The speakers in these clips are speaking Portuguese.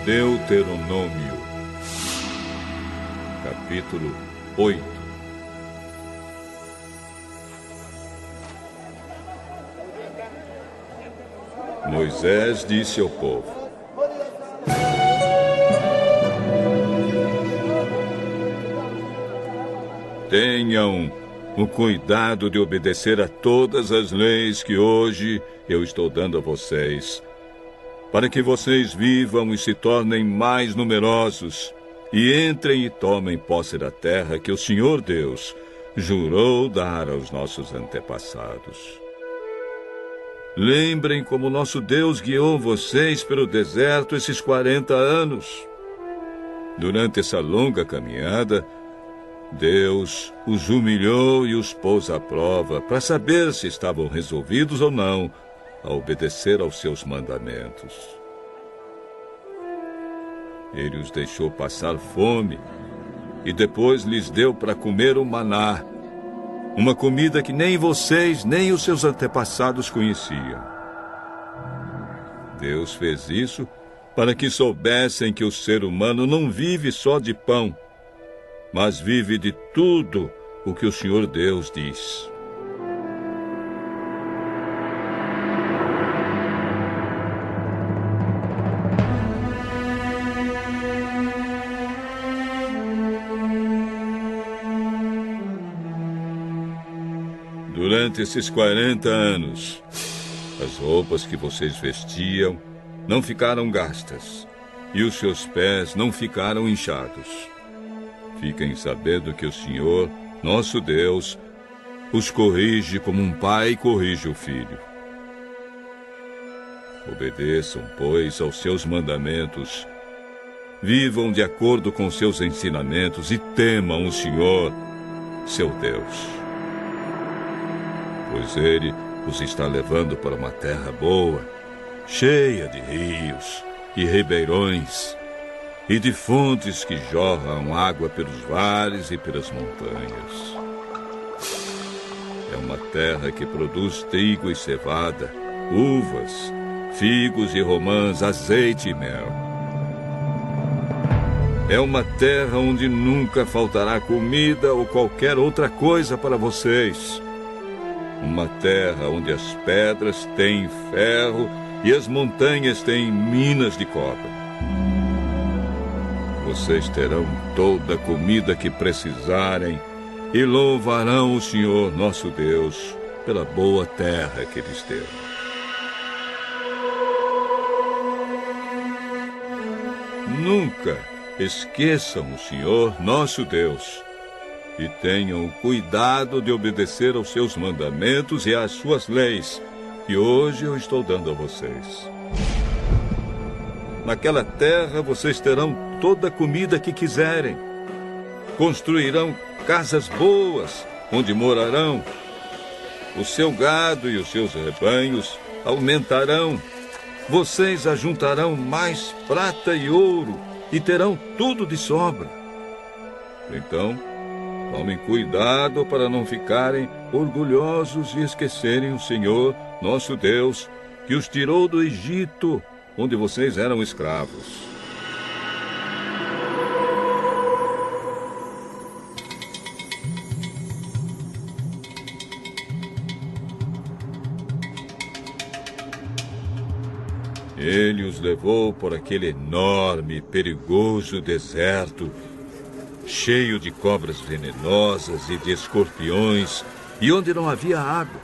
Deuteronômio, capítulo 8. Moisés disse ao povo: tenham o cuidado de obedecer a todas as leis que hoje eu estou dando a vocês, para que vocês vivam e se tornem mais numerosos, e entrem e tomem posse da terra que o Senhor Deus jurou dar aos nossos antepassados. Lembrem como nosso Deus guiou vocês pelo deserto esses 40 anos. Durante essa longa caminhada, Deus os humilhou e os pôs à prova para saber se estavam resolvidos ou não a obedecer aos seus mandamentos. Ele os deixou passar fome e depois lhes deu para comer o maná, uma comida que nem vocês nem os seus antepassados conheciam. Deus fez isso para que soubessem que o ser humano não vive só de pão, mas vive de tudo o que o Senhor Deus diz. Durante esses 40 anos, as roupas que vocês vestiam não ficaram gastas e os seus pés não ficaram inchados. Fiquem sabendo que o Senhor, nosso Deus, os corrige como um pai corrige o filho. Obedeçam, pois, aos seus mandamentos, vivam de acordo com seus ensinamentos e temam o Senhor, seu Deus. Pois Ele os está levando para uma terra boa, cheia de rios e ribeirões, e de fontes que jorram água pelos vales e pelas montanhas. É uma terra que produz trigo e cevada, uvas, figos e romãs, azeite e mel. É uma terra onde nunca faltará comida ou qualquer outra coisa para vocês. Uma terra onde as pedras têm ferro e as montanhas têm minas de cobre. Vocês terão toda a comida que precisarem e louvarão o Senhor, nosso Deus, pela boa terra que lhes deu. Nunca esqueçam o Senhor, nosso Deus, e tenham o cuidado de obedecer aos seus mandamentos e às suas leis, que hoje eu estou dando a vocês. Naquela terra vocês terão toda a comida que quiserem. Construirão casas boas, onde morarão. O seu gado e os seus rebanhos aumentarão. Vocês ajuntarão mais prata e ouro e terão tudo de sobra. Então, tomem cuidado para não ficarem orgulhosos e esquecerem o Senhor, nosso Deus, que os tirou do Egito, onde vocês eram escravos. Ele os levou por aquele enorme e perigoso deserto, cheio de cobras venenosas e de escorpiões, e onde não havia água.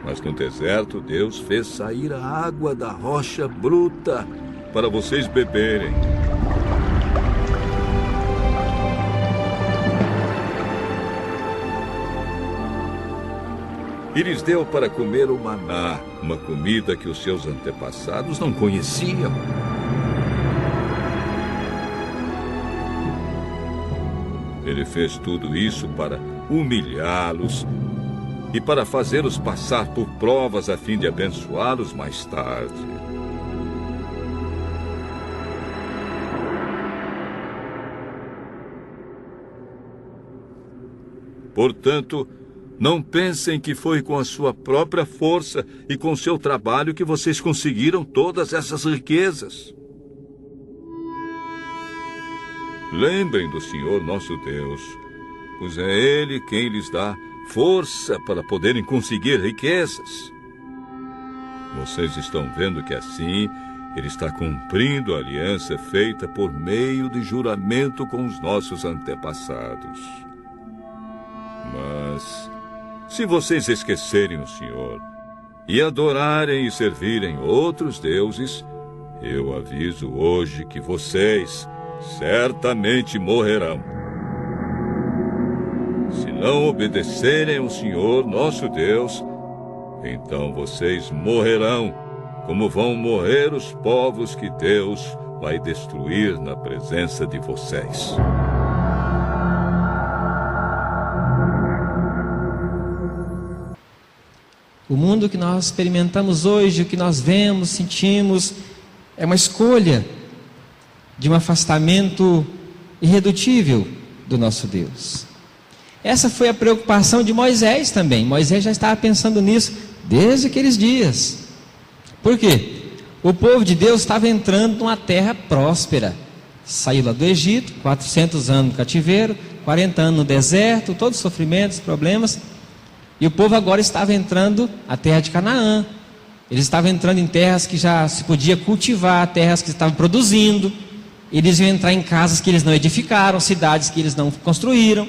Mas no deserto, Deus fez sair a água da rocha bruta para vocês beberem. e lhes deu para comer o maná, uma comida que os seus antepassados não conheciam. Ele fez tudo isso para humilhá-los e para fazê-los passar por provas a fim de abençoá-los mais tarde. Portanto, não pensem que foi com a sua própria força e com seu trabalho que vocês conseguiram todas essas riquezas. Lembrem do Senhor nosso Deus, pois é Ele quem lhes dá força para poderem conseguir riquezas. Vocês estão vendo que assim Ele está cumprindo a aliança feita por meio de juramento com os nossos antepassados. Mas, se vocês esquecerem o Senhor e adorarem e servirem outros deuses, eu aviso hoje que vocês certamente morrerão. Se não obedecerem ao Senhor nosso Deus, então vocês morrerão, como vão morrer os povos que Deus vai destruir na presença de vocês. O mundo que nós experimentamos hoje, o que nós vemos, sentimos, é uma escolha de um afastamento irredutível do nosso Deus. Essa foi a preocupação de Moisés também. Moisés já estava pensando nisso desde aqueles dias. Por quê? O povo de Deus estava entrando numa terra próspera. Saiu lá do Egito, 400 anos no cativeiro, 40 anos no deserto, todos os sofrimentos, problemas. E o povo agora estava entrando na terra de Canaã. Eles estavam entrando em terras que já se podia cultivar, terras que estavam produzindo. Eles iam entrar em casas que eles não edificaram, cidades que eles não construíram.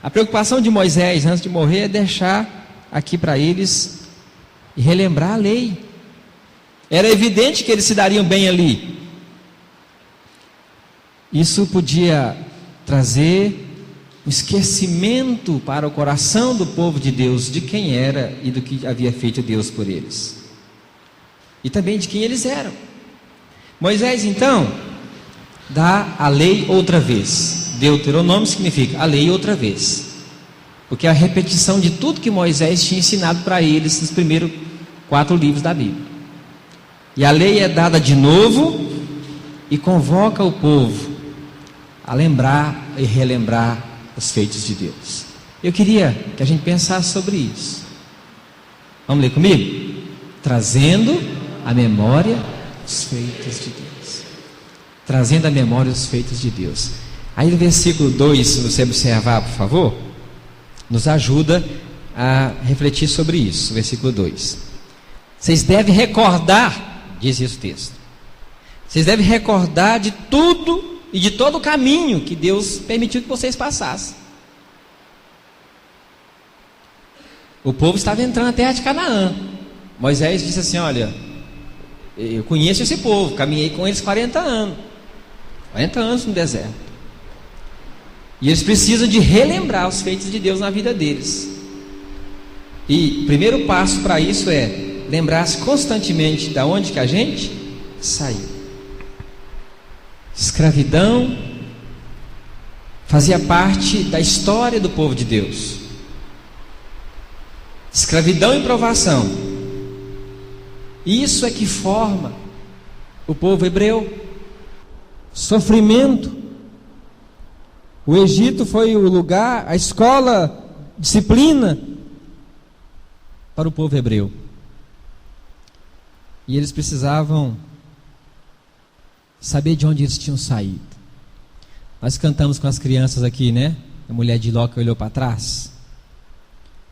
A preocupação de Moisés antes de morrer é deixar aqui para eles e relembrar a lei. Era evidente que eles se dariam bem ali. Isso podia trazer um esquecimento para o coração do povo de Deus de quem era e do que havia feito Deus por eles. E também de quem eles eram. Moisés então dá a lei outra vez. Deuteronômio significa a lei outra vez, porque é a repetição de tudo que Moisés tinha ensinado para eles nos primeiros 4 livros da Bíblia. E a lei é dada de novo e convoca o povo a lembrar e relembrar os feitos de Deus. Eu queria que a gente pensasse sobre isso. Vamos ler comigo? Trazendo à memória os feitos de Deus. Trazendo à memória os feitos de Deus. Aí no versículo 2, se você observar, por favor, nos ajuda a refletir sobre isso. Versículo 2. Vocês devem recordar, diz esse texto, vocês devem recordar de tudo e de todo o caminho que Deus permitiu que vocês passassem. O povo estava entrando na terra de Canaã. Moisés disse assim: olha, eu conheço esse povo, caminhei com eles 40 anos. 40 anos no deserto. E eles precisam de relembrar os feitos de Deus na vida deles. E o primeiro passo para isso é lembrar-se constantemente de onde que a gente saiu. Escravidão fazia parte da história do povo de Deus. Escravidão e provação. Isso é que forma o povo hebreu. Sofrimento. O Egito foi o lugar, a escola, disciplina para o povo hebreu. E eles precisavam saber de onde eles tinham saído. Nós cantamos com as crianças aqui, né? A mulher de Ló que olhou para trás.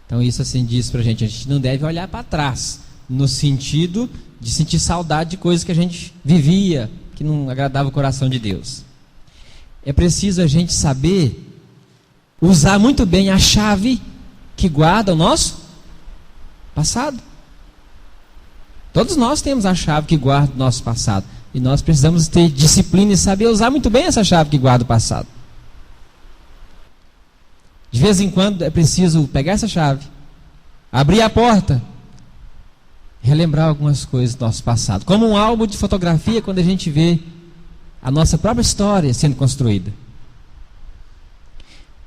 Então isso assim diz para a gente não deve olhar para trás, no sentido de sentir saudade de coisas que a gente vivia, que não agradava o coração de Deus. É preciso a gente saber usar muito bem a chave que guarda o nosso passado. Todos nós temos a chave que guarda o nosso passado. E nós precisamos ter disciplina e saber usar muito bem essa chave que guarda o passado. De vez em quando é preciso pegar essa chave abrir a porta, relembrar algumas coisas do nosso passado, como um álbum de fotografia quando a gente vê a nossa própria história sendo construída.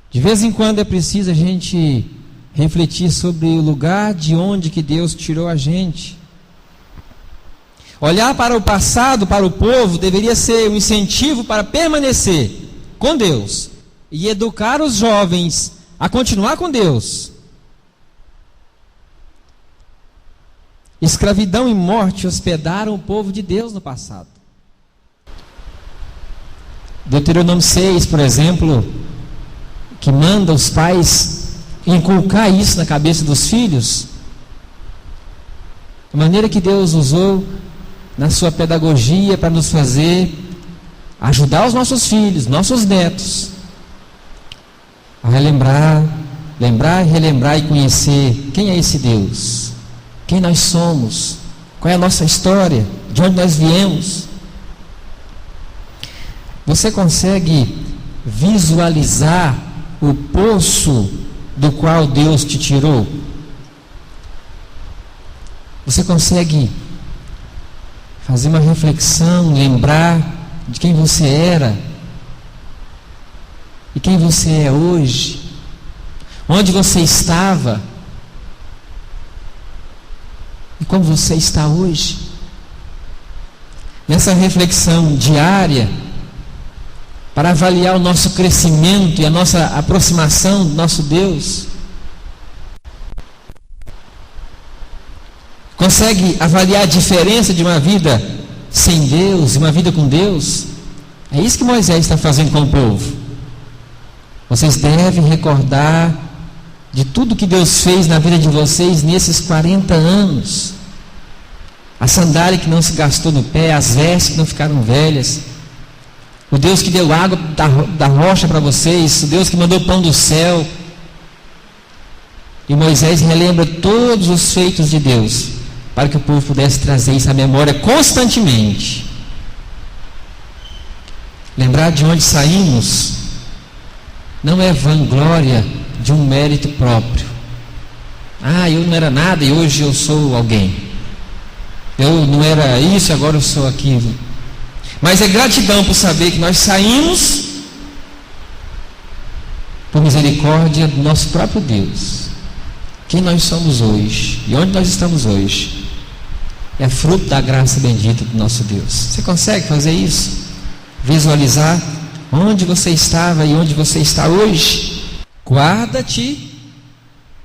De vez em quando é preciso a gente refletir sobre o lugar de onde que Deus tirou a gente. Olhar para o passado, para o povo, deveria ser um incentivo para permanecer com Deus e educar os jovens a continuar com Deus. Escravidão e morte hospedaram o povo de Deus no passado. Deuteronômio 6, por exemplo, que manda os pais inculcar isso na cabeça dos filhos, a maneira que Deus usou na sua pedagogia para nos fazer ajudar os nossos filhos, nossos netos, a relembrar, lembrar, relembrar e conhecer quem é esse Deus, quem nós somos, qual é a nossa história, de onde nós viemos. Você consegue visualizar o poço do qual Deus te tirou? Você consegue fazer uma reflexão, lembrar de quem você era e quem você é hoje? Onde você estava e como você está hoje? Nessa reflexão diária, para avaliar o nosso crescimento e a nossa aproximação do nosso Deus, consegue avaliar a diferença de uma vida sem Deus e uma vida com Deus? É isso que Moisés está fazendo com o povo. Vocês devem recordar de tudo que Deus fez na vida de vocês nesses 40 anos. A sandália que não se gastou no pé, as vestes que não ficaram velhas, o Deus que deu água da rocha para vocês, o Deus que mandou pão do céu. E Moisés relembra todos os feitos de Deus, para que o povo pudesse trazer isso à memória constantemente. Lembrar de onde saímos não é vanglória de um mérito próprio. Eu não era nada e hoje eu sou alguém. Eu não era isso e agora eu sou aquilo. Mas é gratidão por saber que nós saímos por misericórdia do nosso próprio Deus. Quem nós somos hoje e onde nós estamos hoje é fruto da graça bendita do nosso Deus. Você consegue fazer isso? Visualizar onde você estava e onde você está hoje? Guarda-te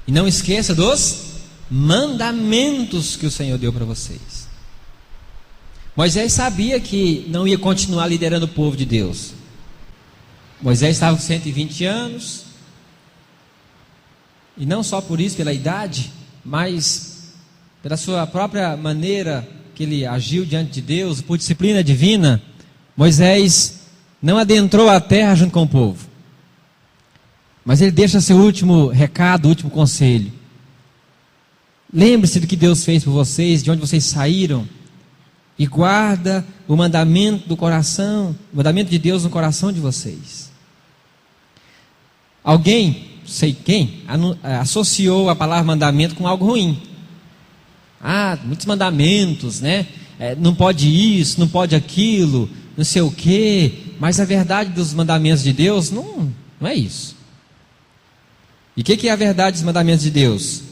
e não esqueça dos mandamentos que o Senhor deu para vocês. Moisés sabia que não ia continuar liderando o povo de Deus. Moisés estava com 120 anos, e não só por isso, pela idade, mas pela sua própria maneira que ele agiu diante de Deus, por disciplina divina. Moisés não adentrou a terra junto com o povo, mas ele deixa seu último recado, último conselho. Lembre-se do que Deus fez por vocês, de onde vocês saíram, e guarda o mandamento do coração, o mandamento de Deus no coração de vocês. Alguém, sei quem, associou a palavra mandamento com algo ruim. Muitos mandamentos, né? Não pode isso, não pode aquilo, não sei o quê. Mas a verdade dos mandamentos de Deus não é isso. E o que é a verdade dos mandamentos de Deus?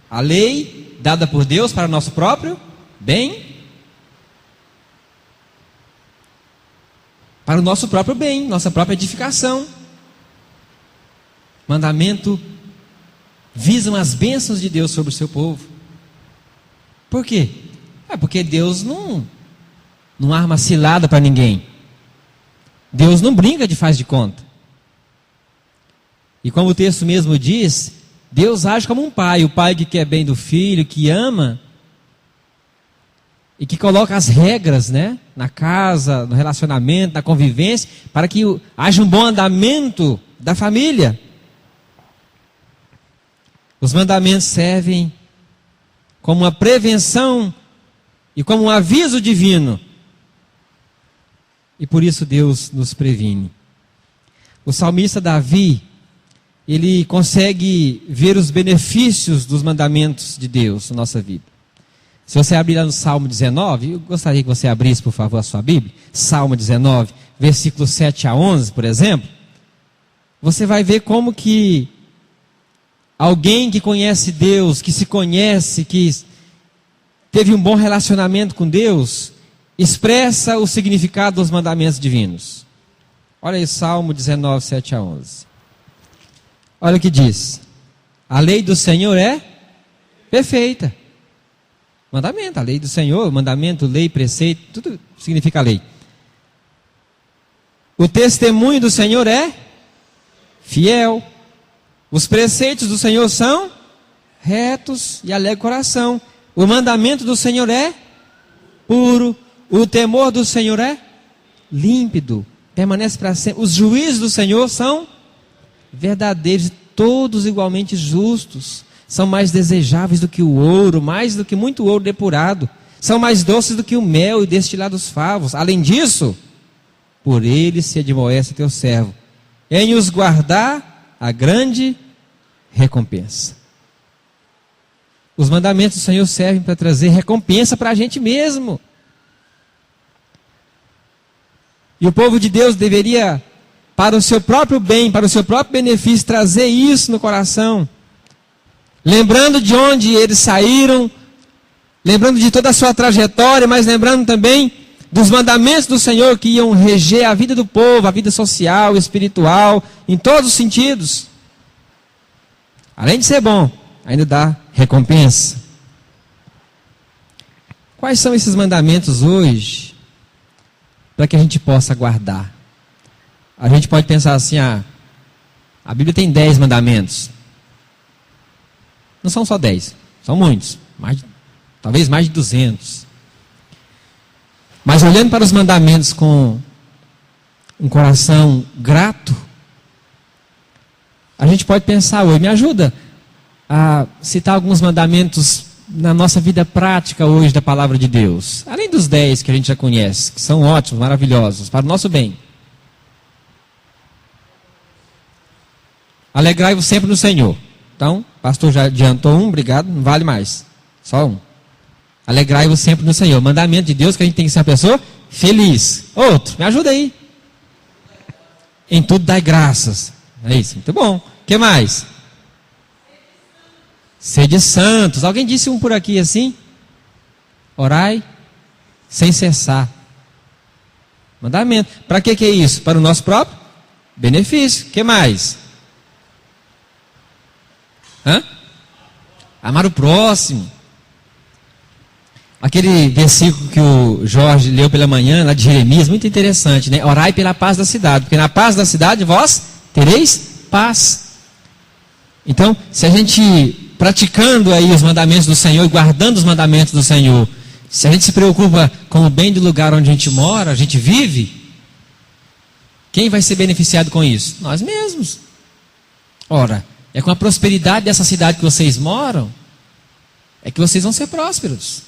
A lei dada por Deus para o nosso próprio bem, para o nosso próprio bem, nossa própria edificação. Mandamento visam as bênçãos de Deus sobre o seu povo. Por quê? Porque Deus não arma cilada para ninguém. Deus não brinca de faz de conta. E como o texto mesmo diz, Deus age como um pai, o pai que quer bem do filho, que ama e que coloca as regras, né, na casa, no relacionamento, na convivência, para que haja um bom andamento da família. Os mandamentos servem como uma prevenção e como um aviso divino. E por isso Deus nos previne. O salmista Davi, ele consegue ver os benefícios dos mandamentos de Deus na nossa vida. Se você abrir lá no Salmo 19, eu gostaria que você abrisse, por favor, a sua Bíblia. Salmo 19, versículos 7 a 11, por exemplo. Você vai ver como que alguém que conhece Deus, que se conhece, que teve um bom relacionamento com Deus, expressa o significado dos mandamentos divinos. Olha aí, Salmo 19, 7 a 11. Olha o que diz. A lei do Senhor é perfeita. Mandamento, a lei do Senhor, mandamento, lei, preceito, tudo significa lei. O testemunho do Senhor é fiel. Os preceitos do Senhor são retos e alegra o coração. O mandamento do Senhor é puro. O temor do Senhor é límpido. Permanece para sempre. Os juízos do Senhor são verdadeiros e todos igualmente justos. São mais desejáveis do que o ouro, mais do que muito ouro depurado. São mais doces do que o mel e destilados favos. Além disso, por eles se admoesta teu servo, em os guardar a grande recompensa. Os mandamentos do Senhor servem para trazer recompensa para a gente mesmo. E o povo de Deus deveria, para o seu próprio bem, para o seu próprio benefício, trazer isso no coração. Lembrando de onde eles saíram, lembrando de toda a sua trajetória, mas lembrando também dos mandamentos do Senhor que iam reger a vida do povo, a vida social, espiritual, em todos os sentidos. Além de ser bom, ainda dá recompensa. Quais são esses mandamentos hoje, para que a gente possa guardar? A gente pode pensar assim, a Bíblia tem 10 mandamentos. Não são só 10, são muitos, talvez mais de 200. Mas olhando para os mandamentos com um coração grato, a gente pode pensar hoje, me ajuda a citar alguns mandamentos na nossa vida prática hoje da palavra de Deus. Além dos 10 que a gente já conhece, que são ótimos, maravilhosos, para o nosso bem. Alegrai-vos sempre no Senhor. Então, o pastor já adiantou um, obrigado, não vale mais. Só um. Alegrai-vos sempre no Senhor. Mandamento de Deus que a gente tem que ser uma pessoa feliz. Outro, me ajuda aí. Em tudo dai graças. É isso, muito bom. O que mais? Sede santos. Alguém disse um por aqui assim? Orai sem cessar. Mandamento. Para que é isso? Para o nosso próprio benefício. O que mais? Amar o próximo. Aquele versículo que o Jorge leu pela manhã, lá de Jeremias, muito interessante, né? Orai pela paz da cidade, porque na paz da cidade vós tereis paz. Então, se a gente praticando aí os mandamentos do Senhor e guardando os mandamentos do Senhor, se a gente se preocupa com o bem do lugar onde a gente mora, a gente vive, quem vai ser beneficiado com isso? Nós mesmos. Ora, é com a prosperidade dessa cidade que vocês moram, é que vocês vão ser prósperos.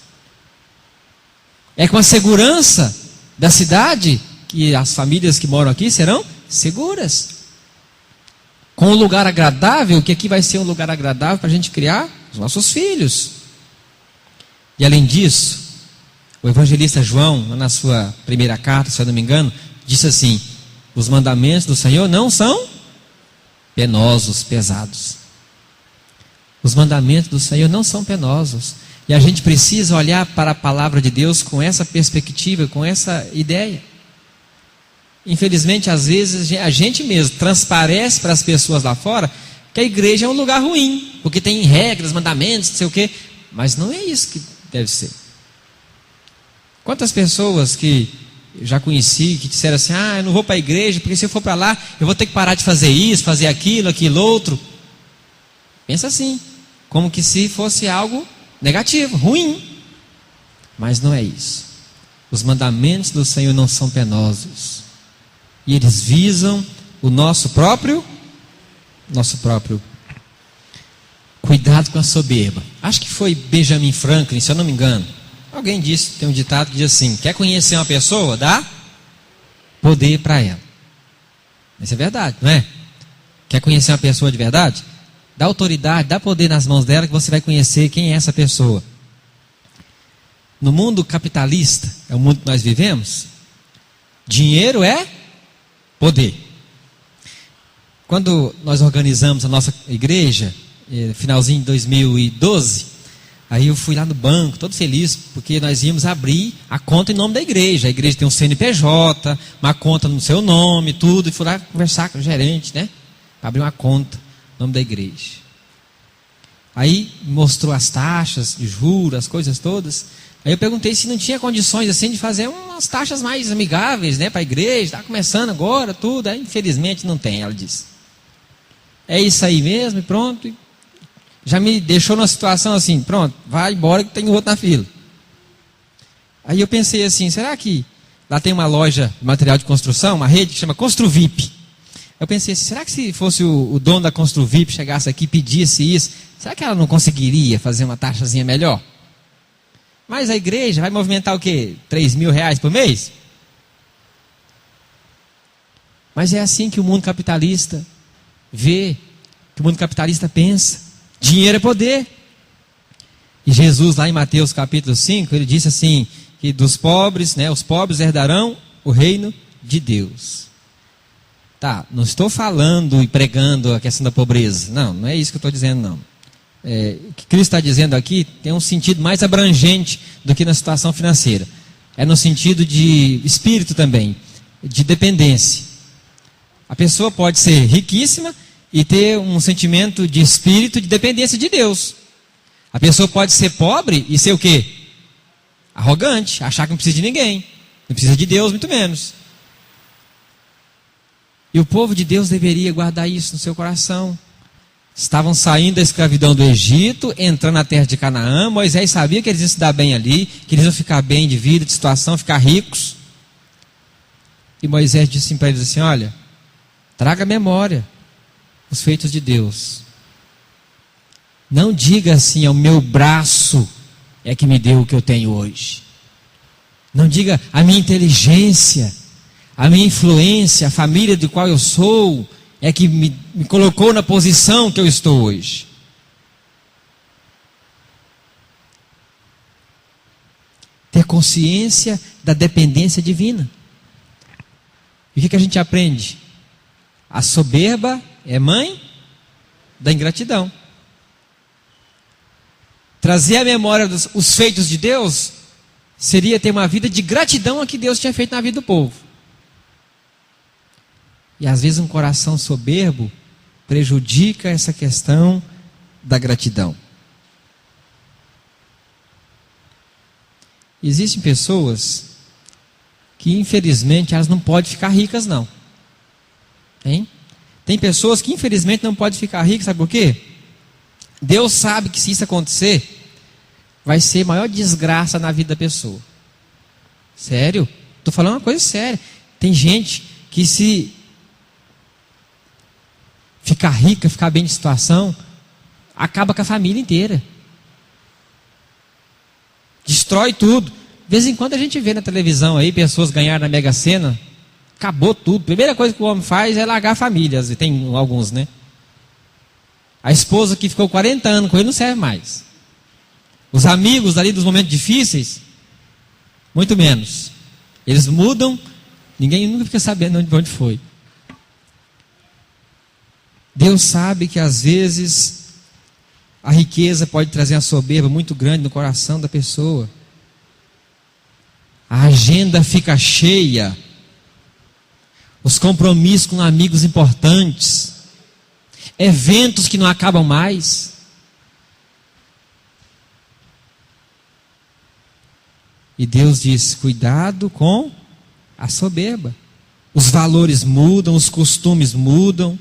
É com a segurança da cidade que as famílias que moram aqui serão seguras. Com um lugar agradável, que aqui vai ser um lugar agradável para a gente criar os nossos filhos. E além disso, o evangelista João, na sua primeira carta, se eu não me engano, disse assim: os mandamentos do Senhor não são penosos, pesados. Os mandamentos do Senhor não são penosos. E a gente precisa olhar para a palavra de Deus com essa perspectiva, com essa ideia. Infelizmente, às vezes, a gente mesmo transparece para as pessoas lá fora que a igreja é um lugar ruim, porque tem regras, mandamentos, não sei o quê. Mas não é isso que deve ser. Quantas pessoas que eu já conheci, que disseram assim: eu não vou para a igreja, porque se eu for para lá, eu vou ter que parar de fazer isso, fazer aquilo, aquilo outro. Pensa assim, como que se fosse algo negativo, ruim. Mas não é isso. Os mandamentos do Senhor não são penosos. E eles visam o nosso próprio cuidado com a soberba. Acho que foi Benjamin Franklin, se eu não me engano. Alguém disse, tem um ditado que diz assim: quer conhecer uma pessoa? Dá poder para ela. Isso é verdade, não é? Quer conhecer uma pessoa de verdade? Dá autoridade, dá poder nas mãos dela que você vai conhecer quem é essa pessoa. No mundo capitalista, é o mundo que nós vivemos, dinheiro é poder. Quando nós organizamos a nossa igreja, finalzinho de 2012, aí eu fui lá no banco, todo feliz, porque nós íamos abrir a conta em nome da igreja. A igreja tem um CNPJ, uma conta no seu nome, tudo, e fui lá conversar com o gerente, né? Para abrir uma conta em nome da igreja. Aí mostrou as taxas de juros, as coisas todas. Aí eu perguntei se não tinha condições assim de fazer umas taxas mais amigáveis, né, para a igreja. Está começando agora, tudo. Aí, infelizmente não tem, ela disse. É isso aí mesmo e pronto. Já me deixou numa situação assim, pronto, vai embora que tem outro na fila. Aí eu pensei assim, será que lá tem uma loja de material de construção, uma rede que chama Construvip? Eu pensei assim, será que se fosse o dono da Construvip chegasse aqui e pedisse isso, será que ela não conseguiria fazer uma taxazinha melhor? Mas a igreja vai movimentar o quê? 3 mil reais por mês? Mas é assim que o mundo capitalista vê, que o mundo capitalista pensa. Dinheiro é poder. E Jesus lá em Mateus capítulo 5, ele disse assim, que dos pobres, né, os pobres herdarão o reino de Deus. Tá, não estou falando e pregando a questão da pobreza. Não, não é isso que eu estou dizendo, não. O que Cristo está dizendo aqui tem um sentido mais abrangente do que na situação financeira. É no sentido de espírito também, de dependência. A pessoa pode ser riquíssima e ter um sentimento de espírito de dependência de Deus. A pessoa pode ser pobre e ser o quê? Arrogante, achar que não precisa de ninguém, não precisa de Deus, muito menos. E o povo de Deus deveria guardar isso no seu coração. Estavam saindo da escravidão do Egito, entrando na terra de Canaã. Moisés sabia que eles iam se dar bem ali, que eles iam ficar bem de vida, de situação, ficar ricos. E Moisés disse para eles assim, olha, traga à memória os feitos de Deus. Não diga assim, o meu braço é que me deu o que eu tenho hoje. Não diga a minha inteligência, a minha influência, a família do qual eu sou, é que me colocou na posição que eu estou hoje. Ter consciência da dependência divina. E o que a gente aprende? A soberba é mãe da ingratidão. Trazer à memória os feitos de Deus seria ter uma vida de gratidão a que Deus tinha feito na vida do povo. E às vezes um coração soberbo prejudica essa questão da gratidão. Existem pessoas que infelizmente elas não podem ficar ricas não. Hein? Tem pessoas que infelizmente não podem ficar ricas, sabe por quê? Deus sabe que se isso acontecer, vai ser a maior desgraça na vida da pessoa. Sério? Estou falando uma coisa séria. Tem gente que se ficar rica, ficar bem de situação, acaba com a família inteira. Destrói tudo. De vez em quando a gente vê na televisão aí, pessoas ganharam na Mega Sena, acabou tudo. Primeira coisa que o homem faz é largar a família. Tem alguns, né? A esposa que ficou 40 anos com ele não serve mais. Os amigos ali dos momentos difíceis, muito menos. Eles mudam, ninguém nunca fica sabendo de onde foi. Deus sabe que às vezes a riqueza pode trazer uma soberba muito grande no coração da pessoa. A agenda fica cheia. Os compromissos com amigos importantes. Eventos que não acabam mais. E Deus diz, cuidado com a soberba. Os valores mudam, os costumes mudam.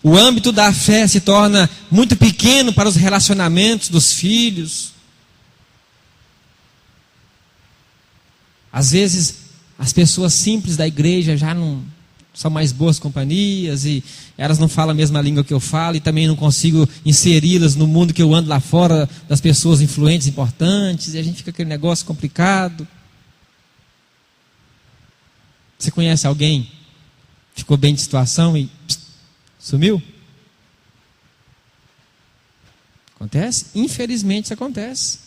O âmbito da fé se torna muito pequeno para os relacionamentos dos filhos. Às vezes, as pessoas simples da igreja já não são mais boas companhias e elas não falam a mesma língua que eu falo e também não consigo inseri-las no mundo que eu ando lá fora das pessoas influentes, importantes, e a gente fica aquele negócio complicado. Você conhece alguém ficou bem de situação e sumiu? Acontece? Infelizmente isso acontece.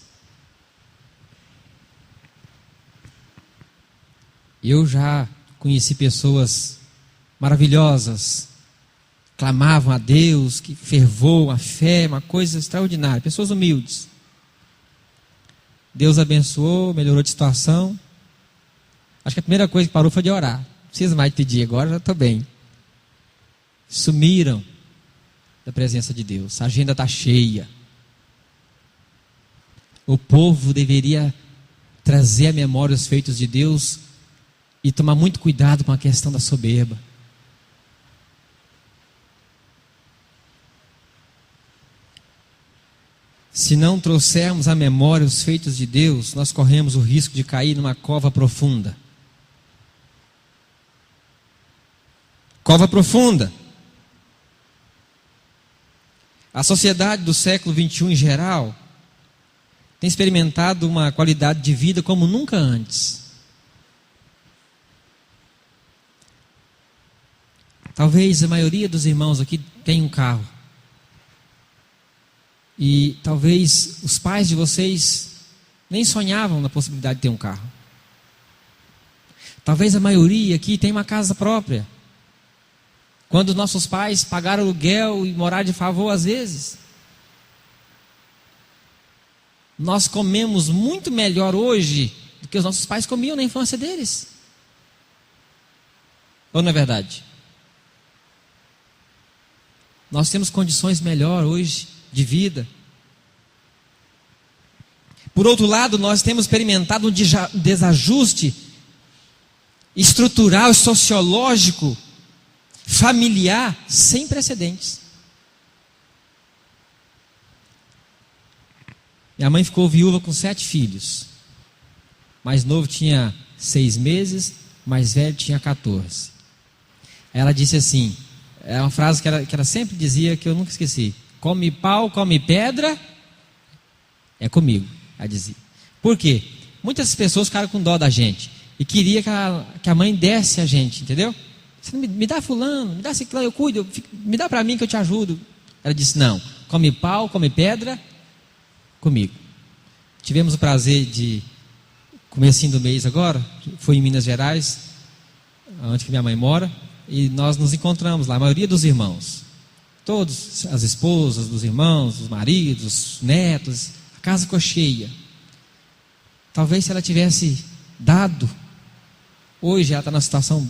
Eu já conheci pessoas maravilhosas, clamavam a Deus, que fervou a fé, uma coisa extraordinária, pessoas humildes. Deus abençoou, melhorou de situação. Acho que a primeira coisa que parou foi de orar. Não precisa mais pedir, agora já estou bem. Sumiram da presença de Deus, a agenda está cheia. O povo deveria trazer à memória os feitos de Deus e tomar muito cuidado com a questão da soberba. Se não trouxermos à memória os feitos de Deus, nós corremos o risco de cair numa cova profunda. Cova profunda. A sociedade do século XXI em geral tem experimentado uma qualidade de vida como nunca antes. Talvez a maioria dos irmãos aqui tenha um carro. E talvez os pais de vocês nem sonhavam na possibilidade de ter um carro. Talvez a maioria aqui tenha uma casa própria. Quando nossos pais pagaram aluguel e moraram de favor às vezes. Nós comemos muito melhor hoje do que os nossos pais comiam na infância deles. Ou não é verdade? Nós temos condições melhores hoje de vida. Por outro lado, nós temos experimentado um desajuste estrutural e sociológico, familiar, sem precedentes. Minha mãe ficou viúva com 7 filhos. Mais novo tinha 6 meses, mais velho tinha 14. Ela disse assim, é uma frase que ela sempre dizia, que eu nunca esqueci: come pau, come pedra, é comigo. Ela dizia. Por quê? Muitas pessoas ficaram com dó da gente e queria que a mãe desse a gente, entendeu? Você me dá fulano, me dá ciclano, eu cuido, me dá para mim que eu te ajudo. Ela disse, não, come pau, come pedra, comigo. Tivemos o prazer de, comecinho do mês agora, foi em Minas Gerais, onde que minha mãe mora, e nós nos encontramos lá, a maioria dos irmãos, todos, as esposas dos irmãos, os maridos, os netos, a casa ficou cheia. Talvez se ela tivesse dado, hoje ela está numa situação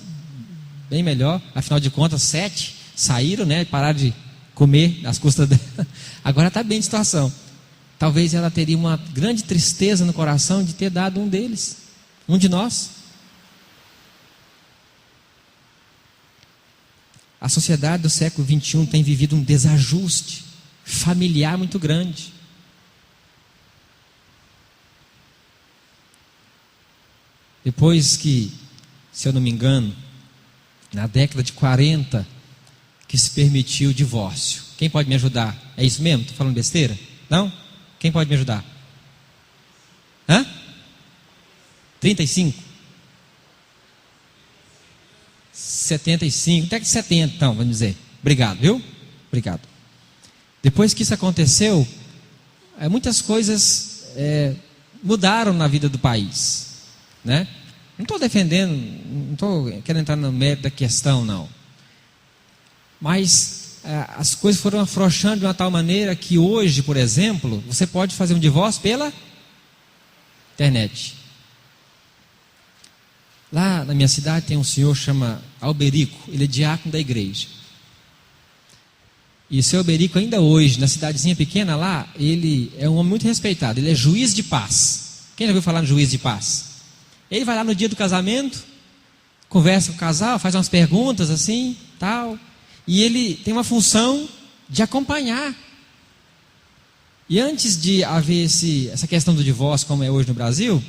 bem melhor, afinal de contas 7 saíram, né, pararam de comer às custas dela, agora está bem de situação. Talvez ela teria uma grande tristeza no coração de ter dado um deles, um de nós. A sociedade do século XXI tem vivido um desajuste familiar muito grande. Depois que, se eu não me engano, na década de 40, que se permitiu o divórcio. Quem pode me ajudar? É isso mesmo? Estou falando besteira? Não? Quem pode me ajudar? 35? 75, até que 70, então, vamos dizer. Obrigado, viu? Obrigado. Depois que isso aconteceu, muitas coisas mudaram na vida do país, né? Não estou defendendo, não estou querendo entrar no mérito da questão, não. Mas as coisas foram afrouxando de uma tal maneira que hoje, por exemplo, você pode fazer um divórcio pela internet. Lá na minha cidade tem um senhor que chama Alberico, ele é diácono da igreja. E o seu Alberico ainda hoje, na cidadezinha pequena lá, ele é um homem muito respeitado, ele é juiz de paz. Quem já ouviu falar no juiz de paz? Ele vai lá no dia do casamento, conversa com o casal, faz umas perguntas assim, tal, e ele tem uma função de acompanhar. E antes de haver essa questão do divórcio, como é hoje no Brasil,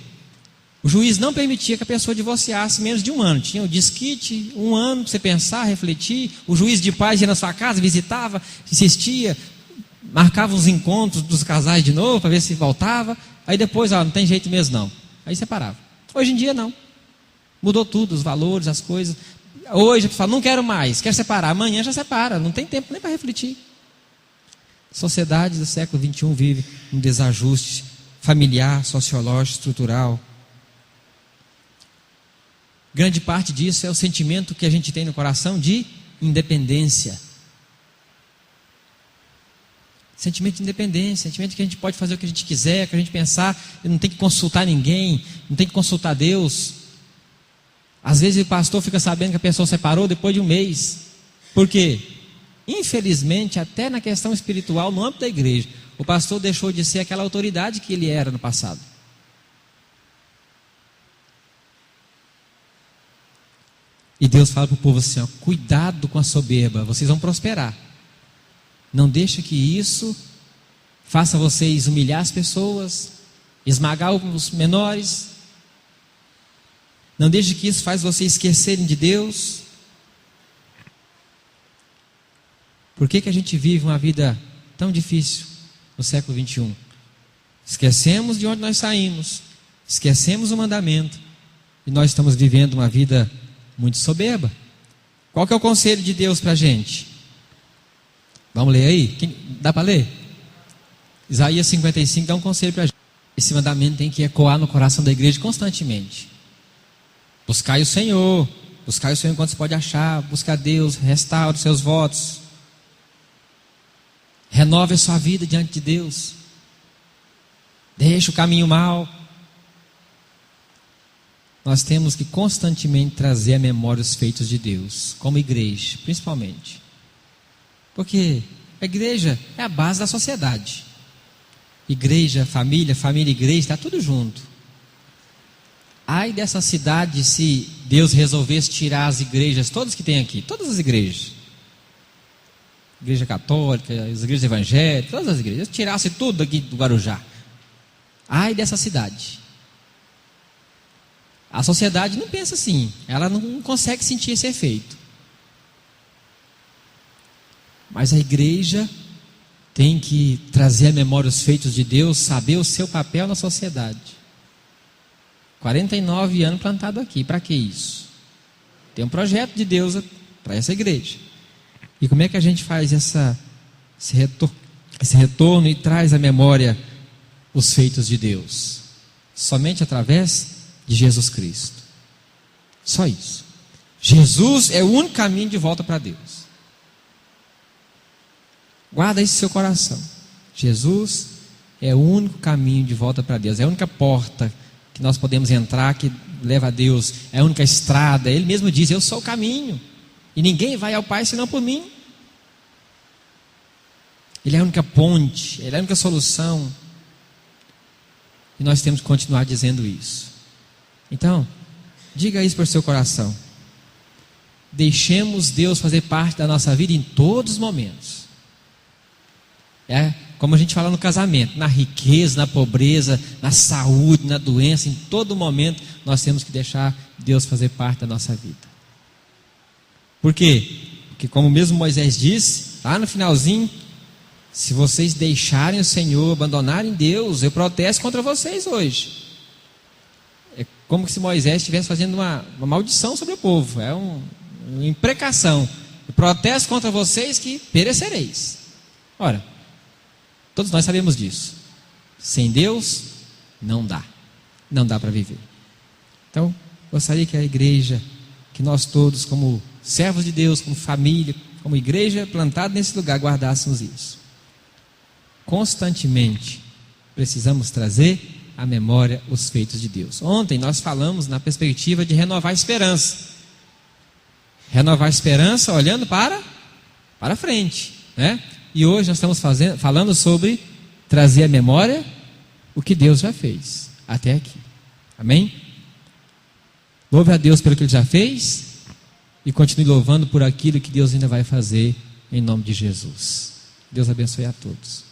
o juiz não permitia que a pessoa divorciasse menos de 1 ano. Tinha o desquite, 1 ano para você pensar, refletir. O juiz de paz ia na sua casa, visitava, insistia, marcava os encontros dos casais de novo para ver se voltava. Aí depois, não tem jeito mesmo não. Aí separava. Hoje em dia não. Mudou tudo, os valores, as coisas. Hoje a pessoa fala, não quero mais, quer separar. Amanhã já separa, não tem tempo nem para refletir. A sociedade do século XXI vive um desajuste familiar, sociológico, estrutural. Grande parte disso é o sentimento que a gente tem no coração de independência. Sentimento de independência, sentimento de que a gente pode fazer o que a gente quiser, que a gente pensar, não tem que consultar ninguém, não tem que consultar Deus. Às vezes o pastor fica sabendo que a pessoa separou depois de um mês. Por quê? Infelizmente, até na questão espiritual, no âmbito da igreja, o pastor deixou de ser aquela autoridade que ele era no passado. E Deus fala para o povo assim, ó, cuidado com a soberba, vocês vão prosperar. Não deixa que isso faça vocês humilhar as pessoas, esmagar os menores. Não deixe que isso faça vocês esquecerem de Deus. Por que a gente vive uma vida tão difícil no século XXI? Esquecemos de onde nós saímos, esquecemos o mandamento, e nós estamos vivendo uma vida muito soberba. Qual que é o conselho de Deus para a gente? Vamos ler aí? Dá para ler? Isaías 55 dá um conselho para a gente. Esse mandamento tem que ecoar no coração da igreja constantemente. Buscai o Senhor enquanto se pode achar, busca Deus, restaure os seus votos, renove a sua vida diante de Deus, deixe o caminho mau. Nós temos que constantemente trazer à memória os feitos de Deus, como igreja, principalmente, porque a igreja é a base da sociedade. Igreja, família, igreja, está tudo junto. Ai dessa cidade se Deus resolvesse tirar as igrejas, todas que tem aqui, todas as igrejas, igreja católica, as igrejas evangélicas, todas as igrejas, tirasse tudo aqui do Guarujá. Ai dessa cidade. A sociedade não pensa assim, ela não consegue sentir esse efeito. Mas a igreja tem que trazer à memória os feitos de Deus, saber o seu papel na sociedade. 49 anos plantado aqui, para que isso? Tem um projeto de Deus para essa igreja. E como é que a gente faz esse retorno e traz à memória os feitos de Deus? Somente através de Jesus Cristo. Só isso. Jesus é o único caminho de volta para Deus. Guarda isso no seu coração. Jesus é o único caminho de volta para Deus. É a única porta que nós podemos entrar que leva a Deus. É a única estrada. Ele mesmo diz, eu sou o caminho. E ninguém vai ao Pai senão por mim. Ele é a única ponte. Ele é a única solução. E nós temos que continuar dizendo isso. Então, diga isso para o seu coração. Deixemos Deus fazer parte da nossa vida em todos os momentos. É como a gente fala no casamento, na riqueza, na pobreza, na saúde, na doença, em todo momento nós temos que deixar Deus fazer parte da nossa vida. Por quê? Porque como mesmo Moisés disse, lá no finalzinho, se vocês deixarem o Senhor, abandonarem Deus, eu protesto contra vocês hoje. É como se Moisés estivesse fazendo uma maldição sobre o povo, é uma imprecação. Eu protesto contra vocês que perecereis. Ora, todos nós sabemos disso. Sem Deus, não dá para viver. Então, gostaria que a igreja, que nós todos, como servos de Deus, como família, como igreja plantada nesse lugar, guardássemos isso. Constantemente, precisamos trazer à memória os feitos de Deus. Ontem nós falamos na perspectiva de renovar a esperança. Renovar a esperança olhando para frente, né? E hoje nós estamos falando sobre trazer à memória o que Deus já fez até aqui. Amém? Louve a Deus pelo que Ele já fez e continue louvando por aquilo que Deus ainda vai fazer em nome de Jesus. Deus abençoe a todos.